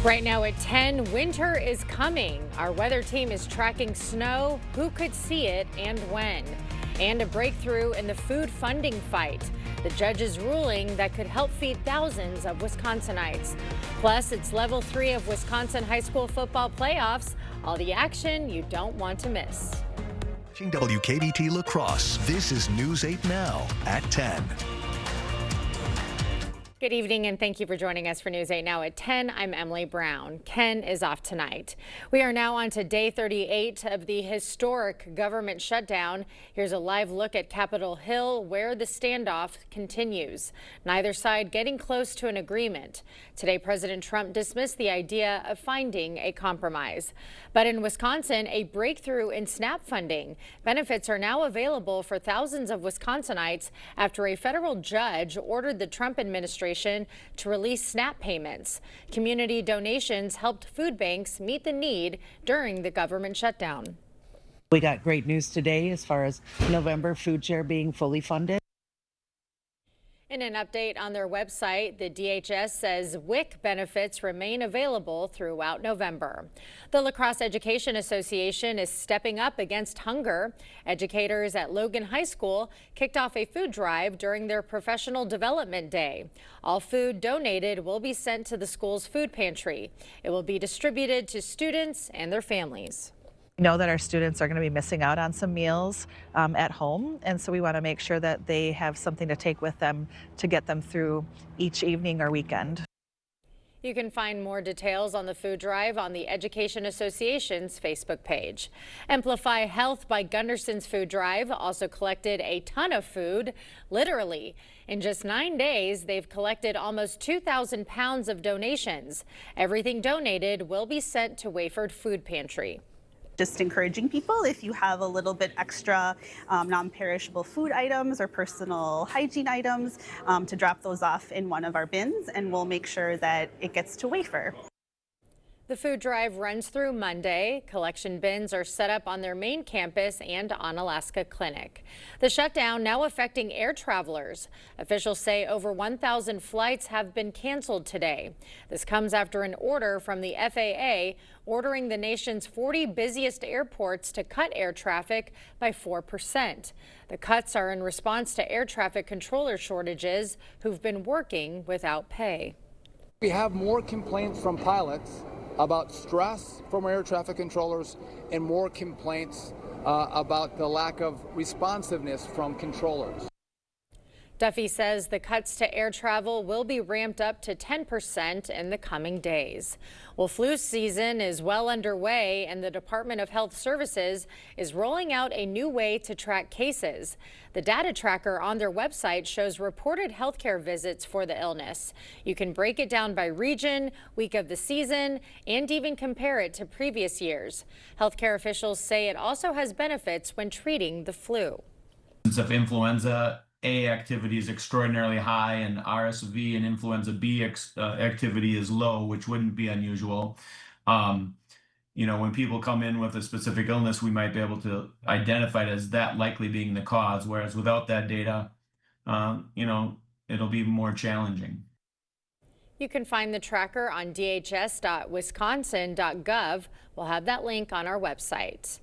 Right now at 10, winter is coming. Our weather team is tracking snow, who could see it and when. And a breakthrough in the food funding fight. The judge's ruling that could help feed thousands of Wisconsinites. Plus, it's level 3 of Wisconsin high school football playoffs. All the action you don't want to miss. WKBT La Crosse. This is News 8 Now at 10. Good evening and thank you for joining us for News 8 Now at 10. I'm Emily Brown. Ken is off tonight. We are now on to day 38 of the historic government shutdown. Here's a live look at Capitol Hill where the standoff continues. Neither side getting close to an agreement. Today, President Trump dismissed the idea of finding a compromise. But in Wisconsin, a breakthrough in SNAP funding. Benefits are now available for thousands of Wisconsinites after a federal judge ordered the Trump administration to release SNAP payments. Community donations helped food banks meet the need during the government shutdown. We got great news today as far as November food share being fully funded. In an update on their website, the DHS says WIC benefits remain available throughout November. The La Crosse Education Association is stepping up against hunger. Educators at Logan High School kicked off a food drive during their professional development day. All food donated will be sent to the school's food pantry. It will be distributed to students and their families. We know that our students are going to be missing out on some meals at home, and so we want to make sure that they have something to take with them to get them through each evening or weekend. You can find more details on the food drive on the Education Association's Facebook page. Amplify Health by Gunderson's food drive also collected a ton of food, literally. In just 9 days, they've collected almost 2,000 pounds of donations. Everything donated will be sent to Wayford Food Pantry. Just encouraging people, if you have a little bit extra non-perishable food items or personal hygiene items, to drop those off in one of our bins, and we'll make sure that it gets to Wayford. The food drive runs through Monday. Collection bins are set up on their main campus and on Alaska Clinic. The shutdown now affecting air travelers. Officials say over 1,000 flights have been canceled today. This comes after an order from the FAA ordering the nation's 40 busiest airports to cut air traffic by 4%. The cuts are in response to air traffic controller shortages who've been working without pay. We have more complaints from pilots about stress from air traffic controllers and more complaints about the lack of responsiveness from controllers. Duffy says the cuts to air travel will be ramped up to 10% in the coming days. Well, flu season is well underway, and the Department of Health Services is rolling out a new way to track cases. The data tracker on their website shows reported healthcare visits for the illness. You can break it down by region, week of the season, and even compare it to previous years. Healthcare officials say it also has benefits when treating the flu. Of influenza A activity is extraordinarily high, and RSV and influenza B activity is low, which wouldn't be unusual. When people come in with a specific illness, we might be able to identify it as that likely being the cause, whereas without that data, it'll be more challenging. You can find the tracker on dhs.wisconsin.gov. We'll have that link on our website.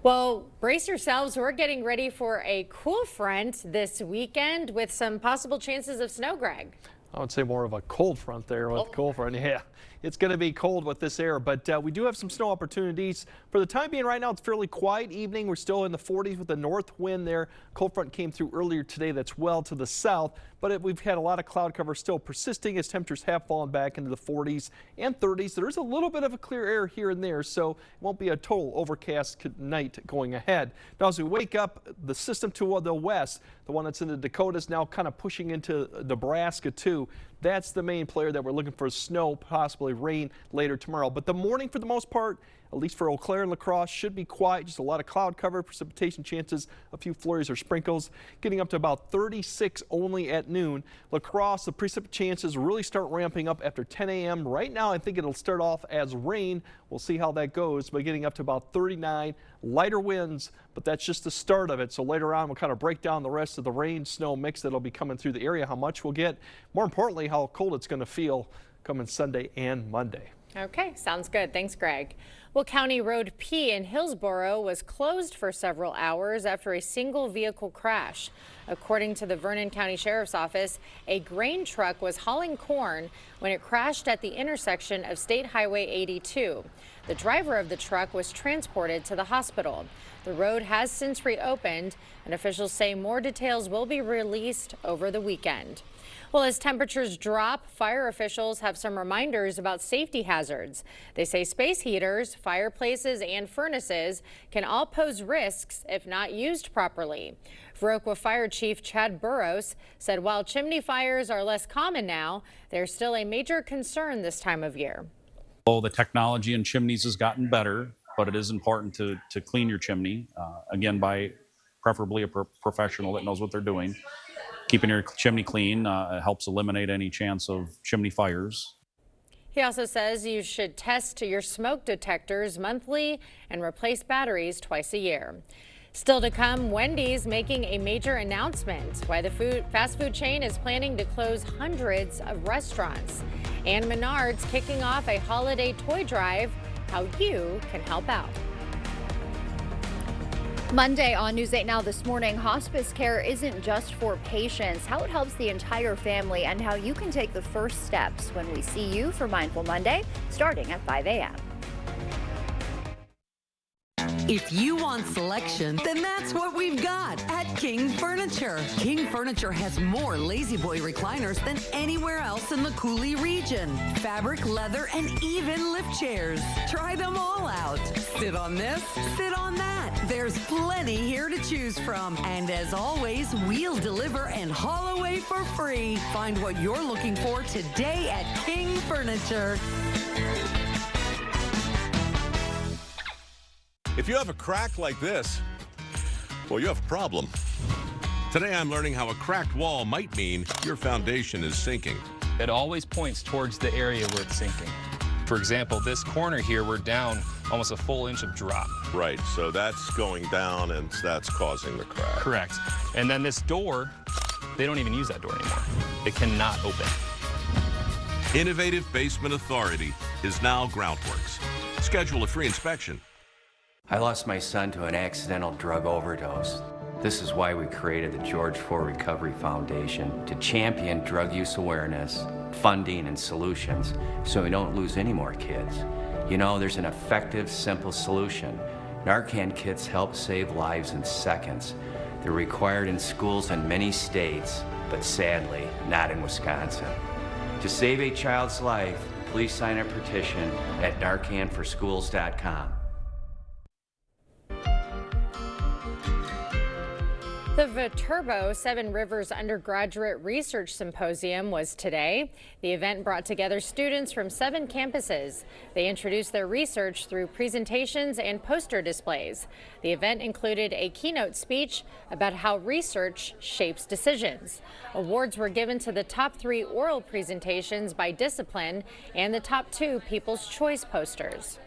Well, brace yourselves. We're getting ready for a cool front this weekend with some possible chances of snow, Greg. I would say more of a cold front there with cold front. Yeah, it's going to be cold with this air, but we do have some snow opportunities. For the time being right now, it's fairly quiet evening. We're still in the 40s with the north wind there. Cold front came through earlier today. That's well to the south, but we've had a lot of cloud cover still persisting as temperatures have fallen back into the 40s and 30s. There is a little bit of a clear air here and there, so it won't be a total overcast night going ahead. Now, as we wake up, the system to the west, the one that's in the Dakotas, now kind of pushing into Nebraska too. That's the main player that we're looking for: snow, possibly rain later tomorrow. But the morning, for the most part, at least for Eau Claire and La Crosse, should be quiet. Just a lot of cloud cover, precipitation chances, a few flurries or sprinkles, getting up to about 36 only at noon. La Crosse, the precip chances really start ramping up after 10 a.m. Right now, I think it'll start off as rain. We'll see how that goes, but getting up to about 39. Lighter winds, but that's just the start of it. So later on, we'll kind of break down the rest of the rain snow mix that'll be coming through the area, how much we'll get, more importantly, how cold it's going to feel coming Sunday and Monday. Okay, sounds good. Thanks, Greg. Well, County Road P in Hillsborough was closed for several hours after a single vehicle crash. According to the Vernon County Sheriff's Office, a grain truck was hauling corn when it crashed at the intersection of State Highway 82. The driver of the truck was transported to the hospital. The road has since reopened, and officials say more details will be released over the weekend. Well, as temperatures drop, fire officials have some reminders about safety hazards. They say space heaters, fireplaces, and furnaces can all pose risks if not used properly. Viroqua Fire Chief Chad Burrows said while chimney fires are less common now, they're still a major concern this time of year. Well, the technology in chimneys has gotten better, but it is important to clean your chimney, again, by preferably a professional that knows what they're doing. Keeping your chimney clean helps eliminate any chance of chimney fires. He also says you should test your smoke detectors monthly and replace batteries twice a year. Still to come, Wendy's making a major announcement why the fast food chain is planning to close hundreds of restaurants. And Menards kicking off a holiday toy drive, how you can help out. Monday on News 8 Now this morning, hospice care isn't just for patients, how it helps the entire family and how you can take the first steps when we see you for Mindful Monday, starting at 5 a.m. If you want selection, then that's what we've got at King Furniture. King Furniture has more Lazy Boy recliners than anywhere else in the Coulee region. Fabric, leather, and even lift chairs. Try them all out. Sit on this, sit on that. There's plenty here to choose from. And as always, we'll deliver and haul away for free. Find what you're looking for today at King Furniture. If you have a crack like this, well, you have a problem. Today I'm learning how a cracked wall might mean your foundation is sinking. It always points towards the area where it's sinking. For example, this corner here, we're down almost a full inch of drop. Right, so that's going down and that's causing the crack. Correct. And then this door, they don't even use that door anymore. It cannot open. Innovative Basement Authority is now Groundworks. Schedule a free inspection. I lost my son to an accidental drug overdose. This is why we created the George Ford Recovery Foundation to champion drug use awareness, funding, and solutions so we don't lose any more kids. You know, there's an effective, simple solution. Narcan kits help save lives in seconds. They're required in schools in many states, but sadly, not in Wisconsin. To save a child's life, please sign a petition at NarcanForSchools.com. The Viterbo Seven Rivers Undergraduate Research Symposium was today. The event brought together students from 7 campuses. They introduced their research through presentations and poster displays. The event included a keynote speech about how research shapes decisions. Awards were given to the top 3 oral presentations by discipline and the top 2 People's Choice posters.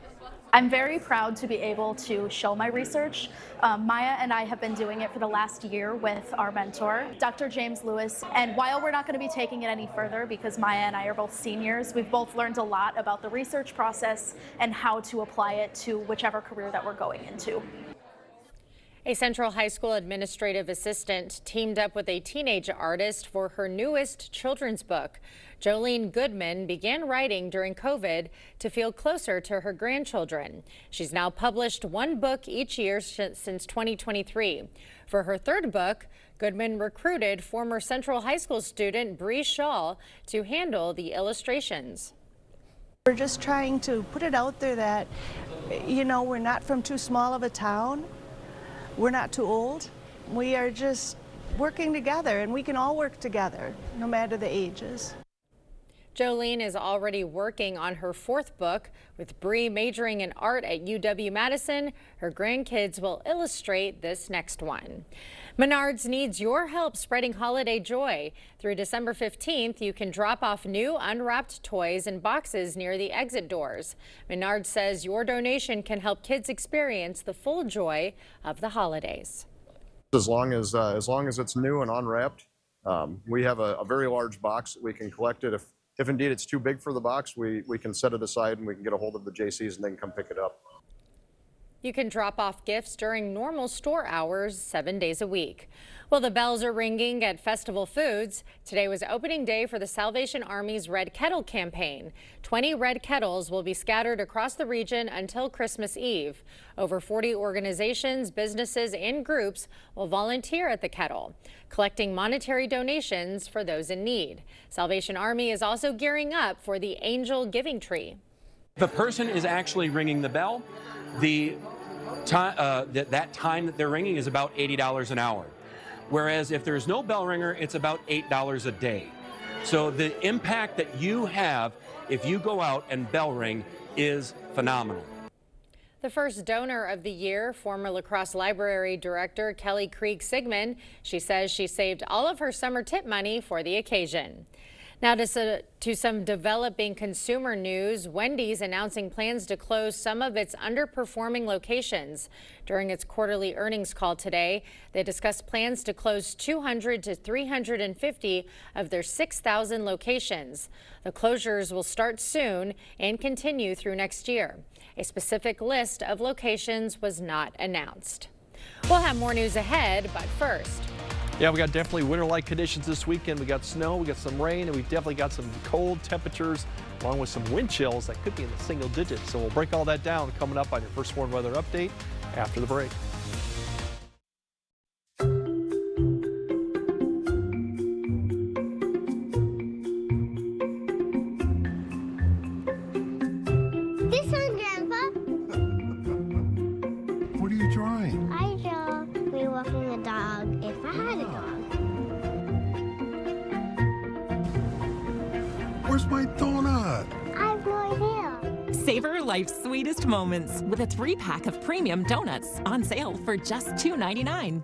I'm very proud to be able to show my research. Maya and I have been doing it for the last year with our mentor, Dr. James Lewis. And while we're not going to be taking it any further because Maya and I are both seniors, we've both learned a lot about the research process and how to apply it to whichever career that we're going into. A Central High School administrative assistant teamed up with a teenage artist for her newest children's book. Jolene Goodman began writing during COVID to feel closer to her grandchildren. She's now published 1 book each year since 2023. For her 3rd book, Goodman recruited former Central High School student Bree Shaw to handle the illustrations. We're just trying to put it out there that, you know, we're not from too small of a town. We're not too old. We are just working together, and we can all work together, no matter the ages. Jolene is already working on her 4th book. With Bree majoring in art at UW-Madison, her grandkids will illustrate this next one. Menards needs your help spreading holiday joy. Through December 15th, you can drop off new unwrapped toys in boxes near the exit doors. Menards says your donation can help kids experience the full joy of the holidays. As long as it's new and unwrapped, we have a very large box that we can collect it If indeed it's too big for the box, we can set it aside and we can get a hold of the J.C.'s and they can come pick it up. You can drop off gifts during normal store hours 7 days a week. Well, the bells are ringing at Festival Foods. Today was opening day for the Salvation Army's Red Kettle campaign. 20 red kettles will be scattered across the region until Christmas Eve. Over 40 organizations, businesses, and groups will volunteer at the kettle, collecting monetary donations for those in need. Salvation Army is also gearing up for the Angel Giving Tree. The person is actually ringing the bell. The that time that they're ringing is about $80 an hour. Whereas if there's no bell ringer, it's about $8 a day. So the impact that you have if you go out and bell ring is phenomenal. The first donor of the year, former La Crosse Library Director Kelly Krieg Sigmund. She says she saved all of her summer tip money for the occasion. Now to some developing consumer news. Wendy's announcing plans to close some of its underperforming locations. During its quarterly earnings call today, they discussed plans to close 200 to 350 of their 6,000 locations. The closures will start soon and continue through next year. A specific list of locations was not announced. We'll have more news ahead, but first. Yeah, we got definitely winter-like conditions this weekend. We got snow, we got some rain, and we definitely got some cold temperatures along with some wind chills that could be in the single digits. So we'll break all that down coming up on your First Warn Weather Update after the break. This one, Grandpa. What are you drawing? I draw me walking a dog if I had a dog. Where's my donut? I have no idea. Savor life's sweetest moments with a 3-pack of premium donuts on sale for just $2.99.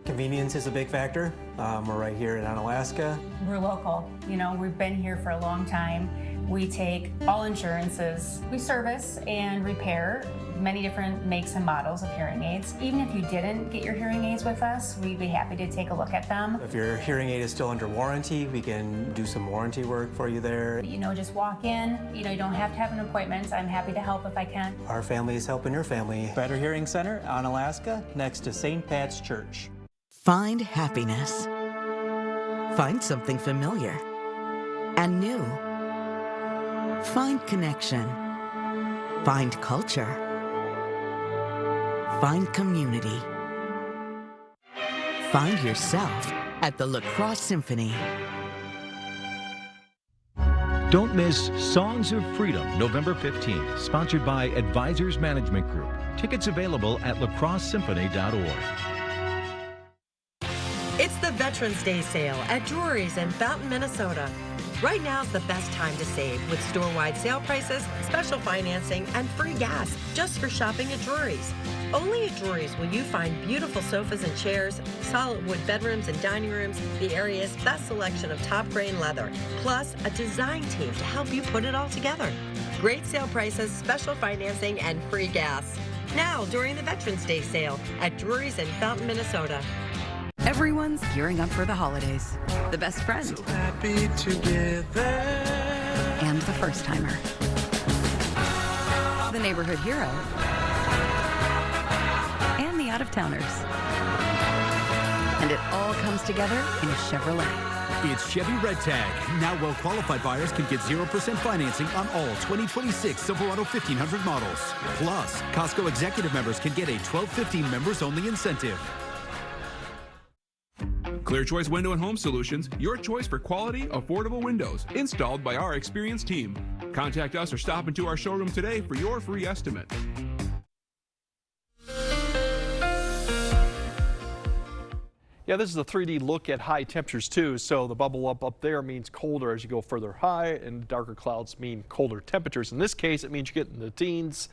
Convenience is a big factor. We're right here in Onalaska. We're local. You know, we've been here for a long time. We take all insurances. We service and repair many different makes and models of hearing aids. Even if you didn't get your hearing aids with us, we'd be happy to take a look at them. If your hearing aid is still under warranty, we can do some warranty work for you there. You know, just walk in. You know, you don't have to have an appointment. I'm happy to help if I can. Our family is helping your family. Better Hearing Center, Onalaska, next to St. Pat's Church. Find happiness. Find something familiar and new. Find connection. Find culture. Find community. Find yourself at the La Crosse Symphony. Don't miss Songs of Freedom, November 15th, sponsored by Advisors Management Group. Tickets available at lacrossesymphony.org. It's the Veterans Day sale at Drury's in Fountain, Minnesota. Right now is the best time to save with store-wide sale prices, special financing, and free gas just for shopping at Drury's. Only at Drury's will you find beautiful sofas and chairs, solid wood bedrooms and dining rooms, the area's best selection of top grain leather, plus a design team to help you put it all together. Great sale prices, special financing, and free gas. Now during the Veterans Day sale at Drury's in Fountain, Minnesota. Everyone's gearing up for the holidays. The best friend. So happy together. And the first timer. The neighborhood hero. And the out-of-towners. And it all comes together in a Chevrolet. It's Chevy Red Tag. Now well-qualified buyers can get 0% financing on all 2026 Silverado 1500 models. Plus, Costco executive members can get a $12.50 members-only incentive. Clear Choice Window and Home Solutions, your choice for quality, affordable windows, installed by our experienced team. Contact us or stop into our showroom today for your free estimate. Yeah, this is a 3D look at high temperatures too. So the bubble up there means colder as you go further high, and darker clouds mean colder temperatures. In this case, it means you get in the teens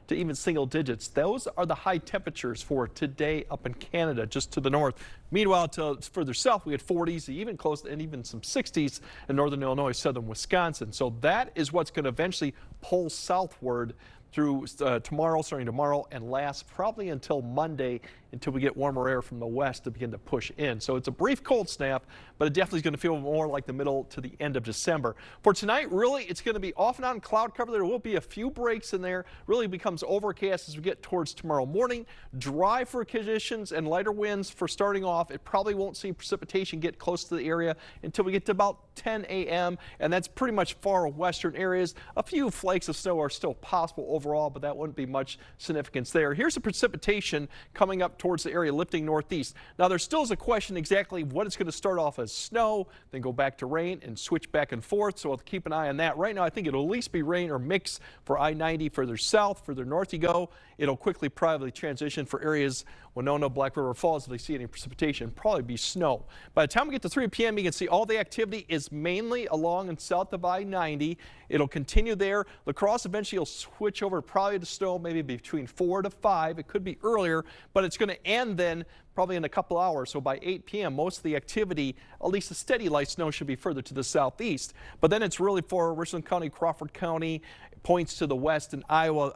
to even single digits. Those are the high temperatures for today up in Canada, just to the north. Meanwhile, to further south, we had 40s, even close, and even some 60s in northern Illinois, southern Wisconsin. So that is what's going to eventually pull southward through tomorrow, starting tomorrow, and last probably until Monday until we get warmer air from the west to begin to push in. So it's a brief cold snap, but it definitely is going to feel more like the middle to the end of December. For tonight, really, it's going to be off and on cloud cover. There will be a few breaks in there. Really becomes overcast as we get towards tomorrow morning. Dry for conditions and lighter winds for starting off. It probably won't see precipitation get close to the area until we get to about 10 a.m. and that's pretty much far western areas. A few flakes of snow are still possible overall, but that wouldn't be much significance there. Here's the precipitation coming up towards the area lifting northeast. Now there still is a question exactly what it's going to start off as snow, then go back to rain and switch back and forth. So we'll keep an eye on that. Right now I think it'll at least be rain or mix for I-90 further south, further north you go. It'll quickly probably transition for areas Winona, Black River Falls. If they see any precipitation, probably be snow. By the time we get to 3 p.m. you can see all the activity is mainly along and south of I-90. It'll continue there. La Crosse eventually will switch over probably to snow maybe between 4 to 5. It could be earlier, but it's going to end then probably in a couple hours. So by 8 p.m. most of the activity, at least the steady light snow, should be further to the southeast. But then it's really for Richland County, Crawford County, points to the west in Iowa,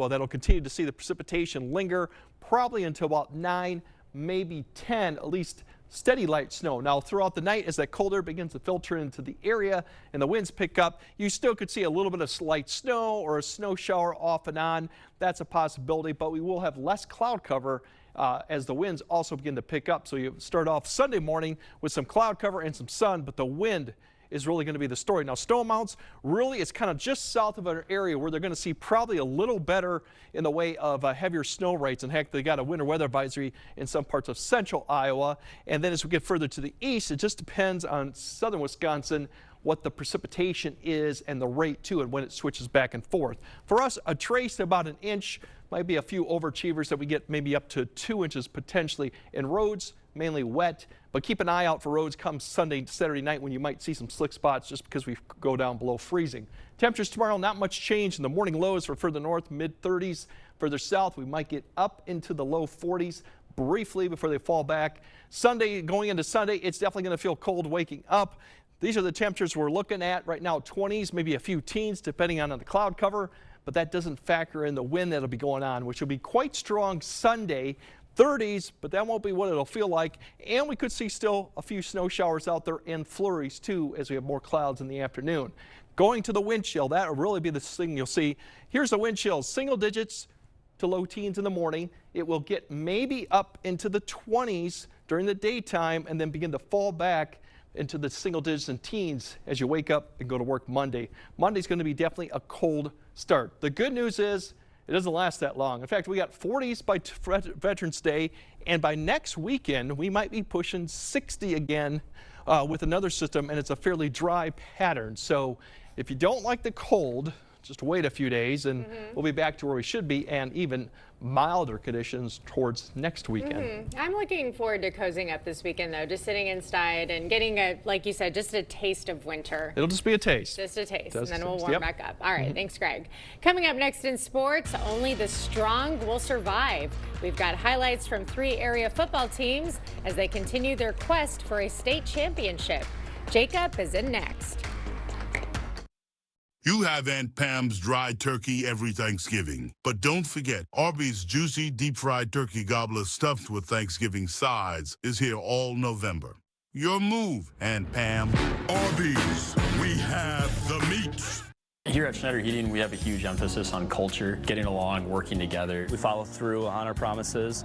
that'll continue to see the precipitation linger probably until about 9, maybe 10, at least steady light snow. Now throughout the night as that cold air begins to filter into the area and the winds pick up, you still could see a little bit of slight snow or a snow shower off and on. That's a possibility, but we will have less cloud cover as the winds also begin to pick up. So you start off Sunday morning with some cloud cover and some sun, but the wind is really going to be the story. Now snow amounts, really it's kind of just south of an area where they're going to see probably a little better in the way of heavier snow rates. In fact, they got a winter weather advisory in some parts of central Iowa. And then as we get further to the east, it just depends on southern Wisconsin what the precipitation is and the rate too, and when it switches back and forth. For us, a trace about an inch, might be a few overachievers that we get maybe up to 2 inches potentially in roads, mainly wet, but keep an eye out for roads come Sunday, Saturday night when you might see some slick spots just because we go down below freezing. Temperatures tomorrow, not much change in the morning lows for further north, mid-30s. Further south, we might get up into the low 40s briefly before they fall back. Sunday, going into Sunday, it's definitely going to feel cold waking up. These are the temperatures we're looking at right now, 20s, maybe a few teens depending on the cloud cover, but that doesn't factor in the wind that'll be going on, which will be quite strong Sunday. 30s, but that won't be what it'll feel like. And we could see still a few snow showers out there and flurries too as we have more clouds in the afternoon. Going to the wind chill, that will really be the thing you'll see. Here's the wind chill, single digits to low teens in the morning. It will get maybe up into the 20s during the daytime and then begin to fall back into the single digits and teens as you wake up and go to work Monday. Monday's going to be definitely a cold start. The good news is it doesn't last that long. In fact, we got 40s by Veterans Day, and by next weekend, we might be pushing 60 again with another system, and it's a fairly dry pattern. So if you don't like the cold, just wait a few days and we'll be back to where we should be, and even milder conditions towards next weekend. I'm looking forward to cozying up this weekend though, just sitting inside and getting a, like you said, just a taste of winter. It'll just be a taste. Just a taste, and Just then a we'll taste. warm Yep. back up. All right, thanks Greg. Coming up next in sports, only the strong will survive. We've got highlights from 3 area football teams as they continue their quest for a state championship. Jacob is in next. You have Aunt Pam's dry turkey every Thanksgiving. But don't forget, Arby's juicy deep-fried turkey gobbler stuffed with Thanksgiving sides is here all November. Your move, Aunt Pam. Arby's, we have the meats. Here at Schneider Heating, we have a huge emphasis on culture, getting along, working together. We follow through on our promises,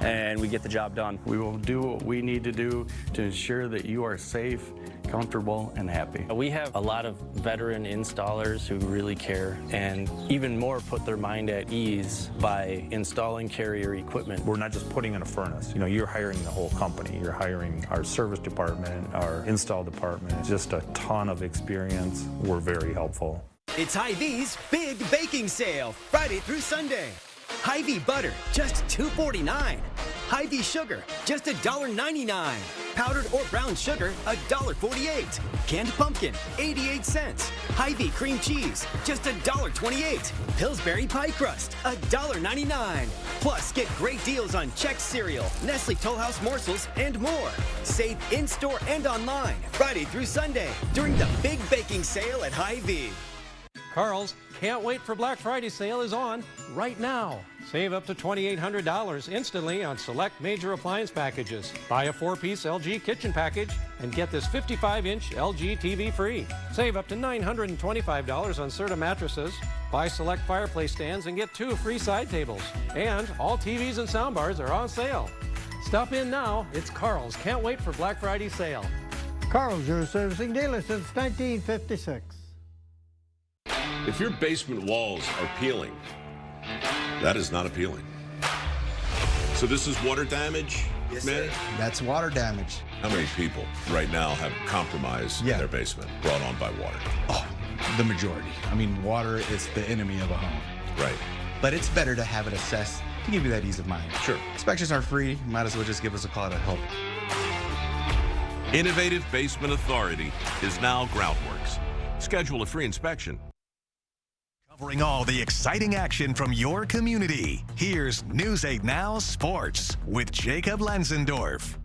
and we get the job done. We will do what we need to do to ensure that you are safe, comfortable, and happy. We have a lot of veteran installers who really care, and even more put their mind at ease by installing Carrier equipment. We're not just putting in a furnace. You know, you're hiring the whole company. You're hiring our service department, our install department. Just a ton of experience. We're very helpful. It's Hy-Vee's big baking sale, Friday through Sunday. Hy-Vee butter, just $2.49. Hy-Vee sugar, just $1.99. Powdered or brown sugar, $1.48. Canned pumpkin, 88 cents. Hy-Vee cream cheese, just $1.28. Pillsbury pie crust, $1.99. Plus, get great deals on Chex cereal, Nestle Toll House morsels, and more. Save in-store and online, Friday through Sunday, during the big baking sale at Hy-Vee. Carl's Can't Wait for Black Friday sale is on right now. Save up to $2,800 instantly on select major appliance packages. Buy a 4-piece LG kitchen package and get this 55-inch LG TV free. Save up to $925 on Serta mattresses. Buy select fireplace stands and get 2 free side tables. And all TVs and soundbars are on sale. Stop in now. It's Carl's Can't Wait for Black Friday sale. Carl's, your servicing dealer since 1956. If your basement walls are peeling, that is not appealing. So this is water damage, yes, man? Sir. That's water damage. How many people right now have compromise in their basement brought on by water? Oh, the majority. I mean, water is the enemy of a home. Right. But it's better to have it assessed to give you that ease of mind. Sure. Inspections are free. Might as well just give us a call to help. Innovative Basement Authority is now Groundworks. Schedule a free inspection. Covering all the exciting action from your community. Here's News 8 Now Sports with Jacob Lenzendorf.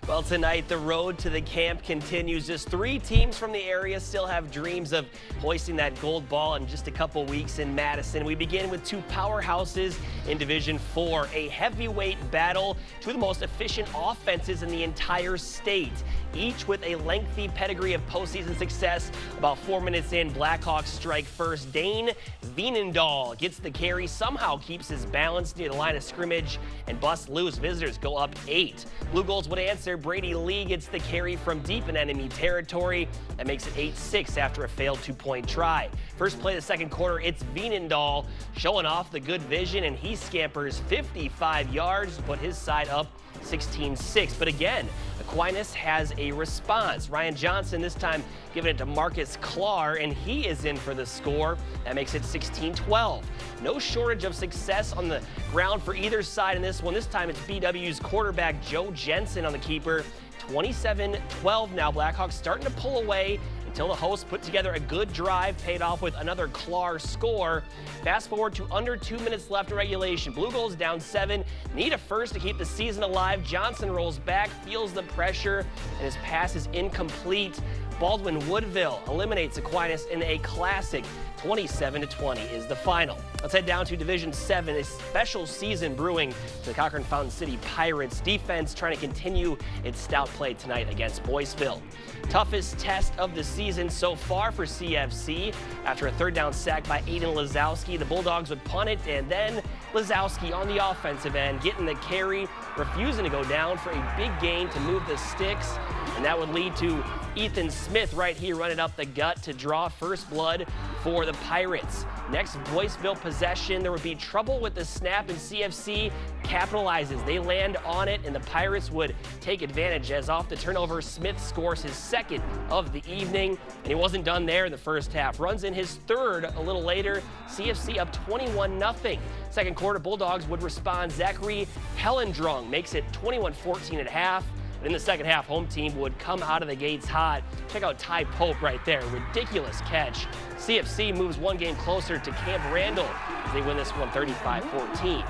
Well, tonight, the road to the camp continues. Just 3 teams from the area still have dreams of hoisting that gold ball in just a couple weeks in Madison. We begin with 2 powerhouses in Division 4, a heavyweight battle, 2 of the most efficient offenses in the entire state, each with a lengthy pedigree of postseason success. About 4 minutes in, Blackhawks strike first. Dane Veenendahl gets the carry, somehow keeps his balance near the line of scrimmage, and busts loose. Visitors go up 8. Blue Goals would answer. Brady Lee gets the carry from deep in enemy territory. That makes it 8-6 after a failed 2-point try. First play of the second quarter, it's Veenendahl showing off the good vision, and he scampers 55 yards to put his side up 16-6. But again, Aquinas has a response. Ryan Johnson this time giving it to Marcus Clark, and he is in for the score. That makes it 16-12. No shortage of success on the ground for either side in this one. This time it's BW's quarterback Joe Jensen on the keeper. 27-12 now. Blackhawks starting to pull away until the hosts put together a good drive, paid off with another Clark score. Fast forward to under 2 minutes left in regulation. Blue Goals down 7, need a first to keep the season alive. Johnson rolls back, feels the pressure, and his pass is incomplete. Baldwin Woodville eliminates Aquinas in a classic. 27-20 is the final. Let's head down to Division 7. A special season brewing for the Cochran Fountain City Pirates. Defense trying to continue its stout play tonight against Boyceville. Toughest test of the season so far for CFC. After a third down sack by Aiden Lazowski, the Bulldogs would punt it, and then Lazowski on the offensive end, getting the carry, refusing to go down for a big gain to move the sticks, and that would lead to Ethan Smith right here running up the gut to draw first blood for the Pirates. Next Boyceville possession, there would be trouble with the snap, and CFC capitalizes. They land on it, and the Pirates would take advantage as off the turnover, Smith scores his second of the evening, and he wasn't done there in the first half. Runs in his third a little later. CFC up 21-0. Second quarter, Bulldogs would respond. Zachary Hellendrung makes it 21-14 at half. In the second half, home team would come out of the gates hot. Check out Ty Pope right there. Ridiculous catch. CFC moves one game closer to Camp Randall as they win this one 35-14.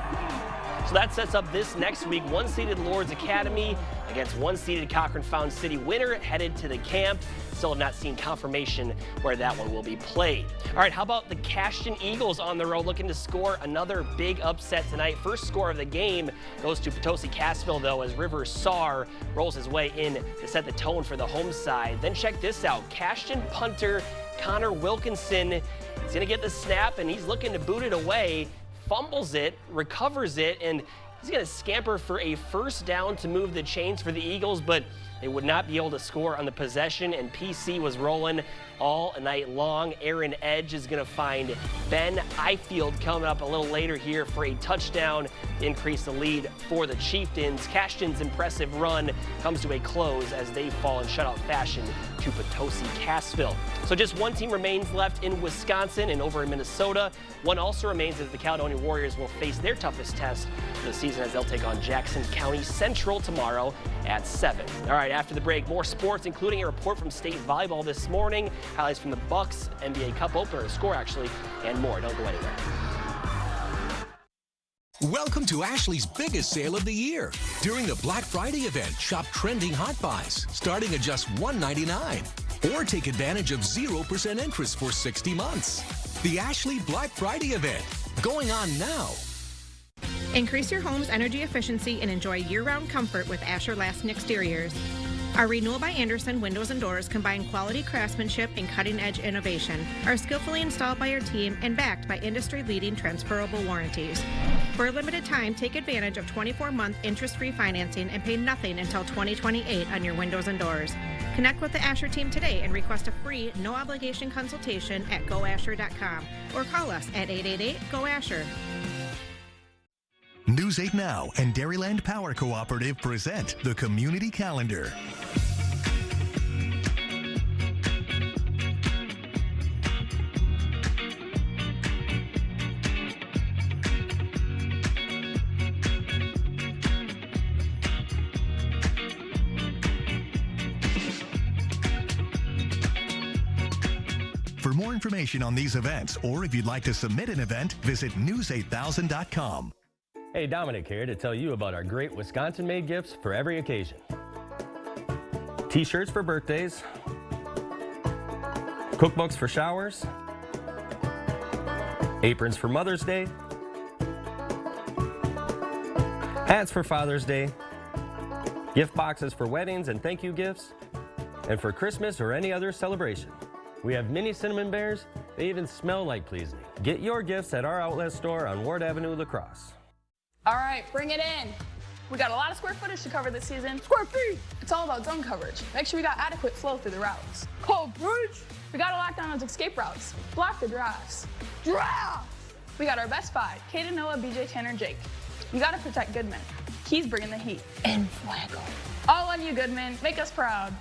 So that sets up this next week. 1-seeded Lords Academy against 1-seeded Cochran Fountain City. Winner headed to the camp. Still have not seen confirmation where that one will be played. All right, how about the Cashton Eagles on the road looking to score another big upset tonight? First score of the game goes to Potosi Cassville, though, as River Saar rolls his way in to set the tone for the home side. Then check this out. Cashton punter Connor Wilkinson is going to get the snap, and he's looking to boot it away. Fumbles it, recovers it, and he's going to scamper for a first down to move the chains for the Eagles, but they would not be able to score on the possession, and PC was rolling all night long. Aaron Edge is going to find Ben Ifield coming up a little later here for a touchdown to increase the lead for the Chieftains. Cashton's impressive run comes to a close as they fall in shutout fashion to Potosi Cassville. So just one team remains left in Wisconsin, and over in Minnesota, one also remains as the Caledonia Warriors will face their toughest test of the season as they'll take on Jackson County Central tomorrow at 7. All right, after the break, more sports, including a report from state volleyball this morning, highlights from the Bucks NBA Cup opener, a score actually, and more. Don't go anywhere. Welcome to Ashley's biggest sale of the year. During the Black Friday event, shop trending hot buys, starting at just $1.99. Or take advantage of 0% interest for 60 months. The Ashley Black Friday event, going on now. Increase your home's energy efficiency and enjoy year-round comfort with Asher Lasting Exteriors. Our Renewal by Andersen windows and doors combine quality craftsmanship and cutting-edge innovation, are skillfully installed by our team and backed by industry-leading transferable warranties. For a limited time, take advantage of 24-month interest-free financing and pay nothing until 2028 on your windows and doors. Connect with the Asher team today and request a free, no-obligation consultation at goasher.com or call us at 888-GO-ASHER. News 8 Now and Dairyland Power Cooperative present the Community Calendar. For more information on these events, or if you'd like to submit an event, visit news8000.com. Hey, Dominic here to tell you about our great Wisconsin-made gifts for every occasion. T-shirts for birthdays, cookbooks for showers, aprons for Mother's Day, hats for Father's Day, gift boxes for weddings and thank you gifts, and for Christmas or any other celebration. We have mini cinnamon bears. They even smell like pleasing. Get your gifts at our outlet store on Ward Avenue, La Crosse. All right, bring it in. We got a lot of square footage to cover this season. Square feet! It's all about zone coverage. Make sure we got adequate flow through the routes. Coverage! We got to lock down those escape routes. Block the drafts. Draft! We got our best five, Kaden, Noah, BJ, Tanner, Jake. You got to protect Goodman. He's bringing the heat. And Flagel. All on you, Goodman. Make us proud.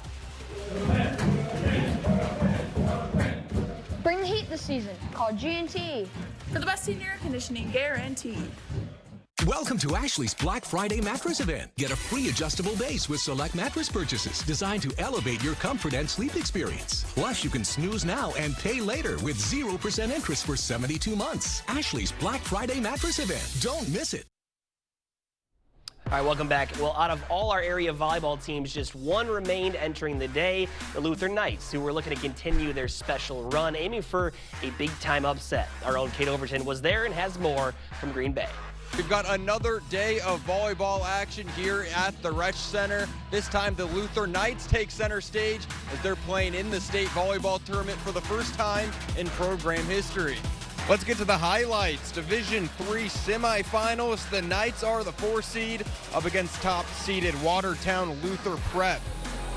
Bring the heat this season. Call G&T. For the best senior air conditioning guaranteed. Welcome to Ashley's Black Friday mattress event. Get a free adjustable base with select mattress purchases designed to elevate your comfort and sleep experience. Plus, you can snooze now and pay later with 0% interest for 72 months. Ashley's Black Friday mattress event. Don't miss it. All right, welcome back. Well, out of all our area volleyball teams, just one remained entering the day, the Luther Knights, who were looking to continue their special run, aiming for a big-time upset. Our own Kate Overton was there and has more from Green Bay. We've got another day of volleyball action here at the Retsch Center. This time the Luther Knights take center stage as they're playing in the state volleyball tournament for the first time in program history. Let's get to the highlights. Division III semifinals. The Knights are the 4 seed up against top-seeded Watertown Luther Prep.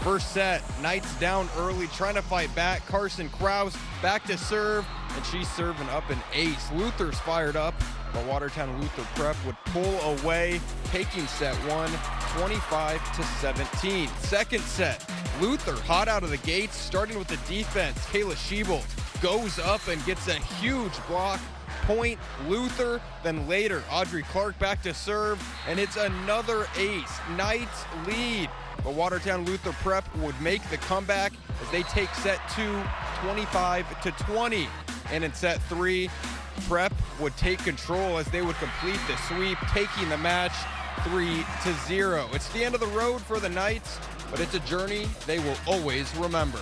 First set, Knights down early, trying to fight back. Carson Krause back to serve, and she's serving up an ace. Luther's fired up, but Watertown Luther Prep would pull away, taking set 1, 25-17. Second set, Luther hot out of the gates, starting with the defense. Kayla Schiebold goes up and gets a huge block. Point Luther. Then later, Audrey Clark back to serve, and it's another ace. Knights lead. But Watertown Luther Prep would make the comeback as they take set 2, 25-20. And in set 3, Prep would take control as they would complete the sweep, taking the match 3-0. It's the end of the road for the Knights, but it's a journey they will always remember.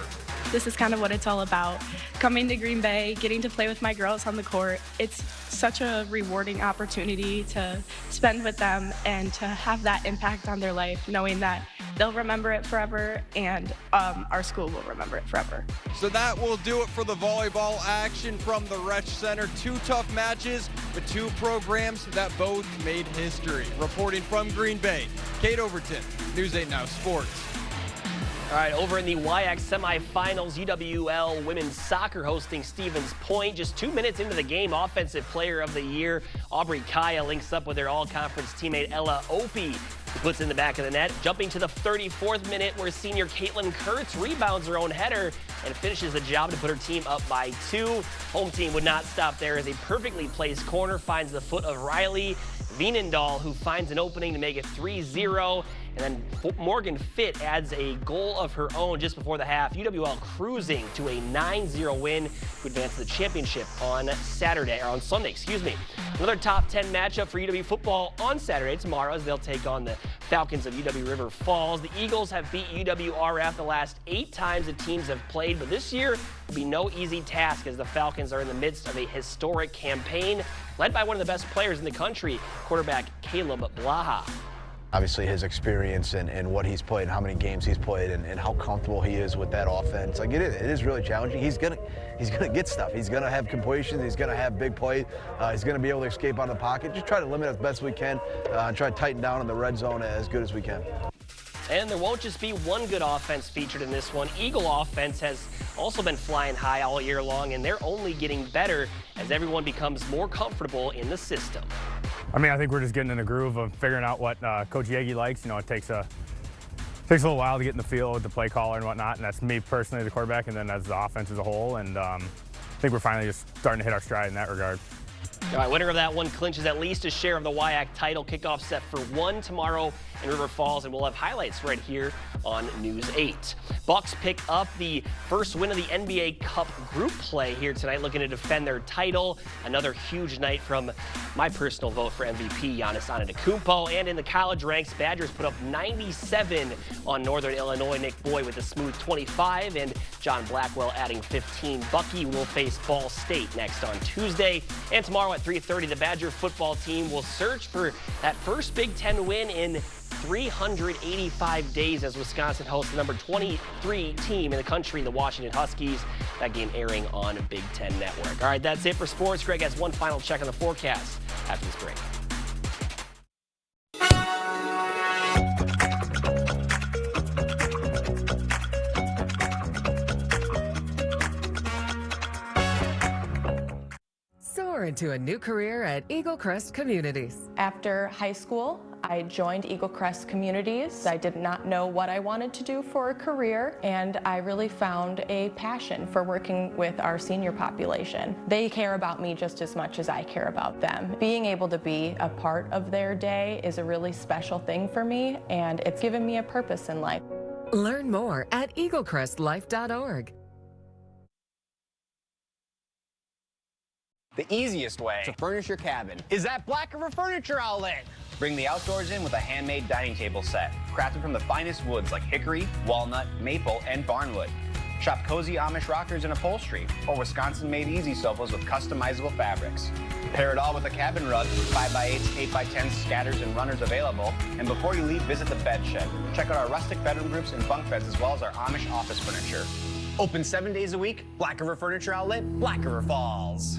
This is kind of what it's all about. Coming to Green Bay, getting to play with my girls on the court. It's such a rewarding opportunity to spend with them and to have that impact on their life, knowing that they'll remember it forever and our school will remember it forever. So that will do it for the volleyball action from the Retsch Center. 2 tough matches, but 2 programs that both made history. Reporting from Green Bay, Kate Overton, News 8 Now Sports. All right, over in the WIAC semifinals, UWL women's soccer hosting Stevens Point. Just 2 minutes into the game, Offensive Player of the Year Aubrey Kaya links up with their all-conference teammate Ella Opie, who puts in the back of the net. Jumping to the 34th minute, where senior Caitlin Kurtz rebounds her own header and finishes the job to put her team up by 2. Home team would not stop there as a perfectly placed corner finds the foot of Riley Vienendahl, who finds an opening to make it 3-0. And then Morgan Fitt adds a goal of her own just before the half. UWL cruising to a 9-0 win to advance to the championship on Sunday, excuse me. Another top 10 matchup for UW football on Saturday tomorrow as they'll take on the Falcons of UW River Falls. The Eagles have beat UWRF the last 8 times the teams have played, but this year will be no easy task as the Falcons are in the midst of a historic campaign led by one of the best players in the country, quarterback Caleb Blaha. Obviously his experience and what he's played, how many games he's played, and how comfortable he is with that offense. Like it is really challenging. He's gonna get stuff. He's gonna have completions. He's gonna have big plays. He's gonna be able to escape out of the pocket. Just try to limit as best we can and try to tighten down in the red zone as good as we can. And there won't just be one good offense featured in this one. Eagle offense has also been flying high all year long, and they're only getting better as everyone becomes more comfortable in the system. I mean, I think we're just getting in the groove of figuring out what Coach Yagi likes. You know, it takes a little while to get in the field with the play caller and whatnot, and that's me personally, the quarterback, and then as the offense as a whole. And I think we're finally just starting to hit our stride in that regard. All right, winner of that one clinches at least a share of the WIAC title. Kickoff set for 1 tomorrow in River Falls, and we'll have highlights right here on News 8. Bucks pick up the first win of the NBA Cup group play here tonight, looking to defend their title. Another huge night from my personal vote for MVP, Giannis Antetokounmpo. And in the college ranks, Badgers put up 97 on Northern Illinois. Nick Boyd with a smooth 25, and John Blackwell adding 15. Bucky will face Ball State next on Tuesday. And tomorrow at 3:30, the Badger football team will search for that first Big Ten win in 385 days as Wisconsin hosts the number 23 team in the country, the Washington Huskies. That game airing on Big Ten Network. All right, that's it for sports. Greg has one final check on the forecast after this break. Soar into a new career at Eagle Crest Communities. After high school, I joined Eagle Crest Communities. I did not know what I wanted to do for a career, and I really found a passion for working with our senior population. They care about me just as much as I care about them. Being able to be a part of their day is a really special thing for me, and it's given me a purpose in life. Learn more at eaglecrestlife.org. The easiest way to furnish your cabin is at Black River Furniture Outlet. Bring the outdoors in with a handmade dining table set, crafted from the finest woods like hickory, walnut, maple, and barnwood. Shop cozy Amish rockers and upholstery, or Wisconsin-made easy sofas with customizable fabrics. Pair it all with a cabin rug, 5x8s, 8x10s, scatters, and runners available. And before you leave, visit the bed shed. Check out our rustic bedroom groups and bunk beds, as well as our Amish office furniture. Open 7 days a week, Black River Furniture Outlet, Black River Falls.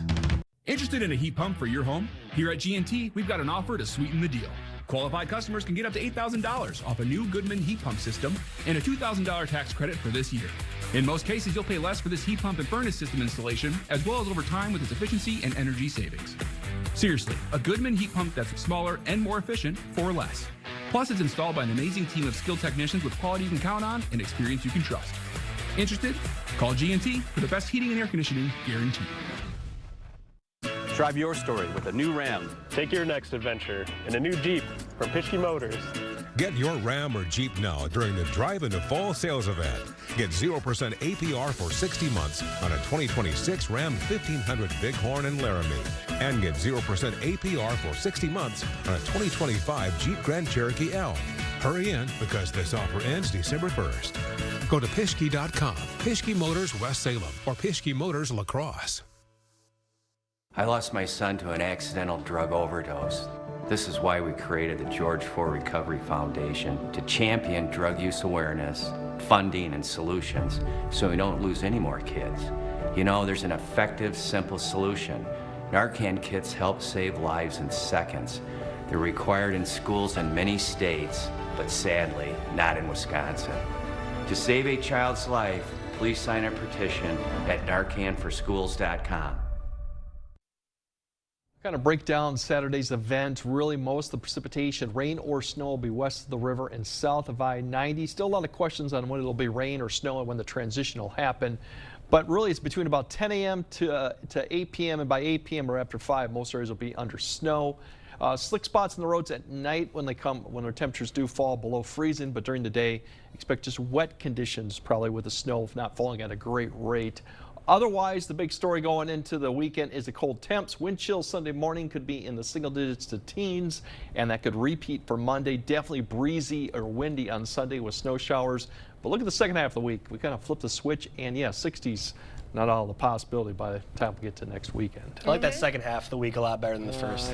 Interested in a heat pump for your home? Here at G&T, we've got an offer to sweeten the deal. Qualified customers can get up to $8,000 off a new Goodman heat pump system and a $2,000 tax credit for this year. In most cases, you'll pay less for this heat pump and furnace system installation, as well as over time with its efficiency and energy savings. Seriously, a Goodman heat pump that's smaller and more efficient for less. Plus, it's installed by an amazing team of skilled technicians with quality you can count on and experience you can trust. Interested? Call G&T for the best heating and air conditioning guaranteed. Drive your story with a new Ram. Take your next adventure in a new Jeep from Pischke Motors. Get your Ram or Jeep now during the Drive into Fall sales event. Get 0% APR for 60 months on a 2026 Ram 1500 Bighorn and Laramie. And get 0% APR for 60 months on a 2025 Jeep Grand Cherokee L. Hurry in because this offer ends December 1st. Go to Pischke.com, Pischke Motors West Salem, or Pischke Motors La Crosse. I lost my son to an accidental drug overdose. This is why we created the George Ford Recovery Foundation, to champion drug use awareness, funding, and solutions so we don't lose any more kids. You know, there's an effective, simple solution. Narcan kits help save lives in seconds. They're required in schools in many states, but sadly, not in Wisconsin. To save a child's life, please sign a petition at NarcanForSchools.com. Kind of break down Saturday's event. Really, most of the precipitation, rain or snow, will be west of the river and south of I-90. Still a lot of questions on when it'll be rain or snow and when the transition will happen. But really, it's between about 10 a.m. to 8 p.m. and by 8 p.m. or after 5, most areas will be under snow. Slick spots in the roads at night when their temperatures do fall below freezing, but during the day, expect just wet conditions, probably with the snow not falling at a great rate. Otherwise, the big story going into the weekend is the cold temps. Wind chills Sunday morning could be in the single digits to teens, and that could repeat for Monday. Definitely breezy or windy on Sunday with snow showers. But look at the second half of the week. We kind of flip the switch, and yeah, 60s. Not all the possibility by the time we get to next weekend. I like that second half of the week a lot better than the first.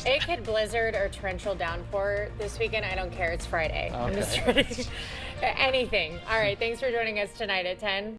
It could blizzard or torrential downpour this weekend. I don't care. It's Friday. I'm just ready. Anything. All right. Thanks for joining us tonight at 10.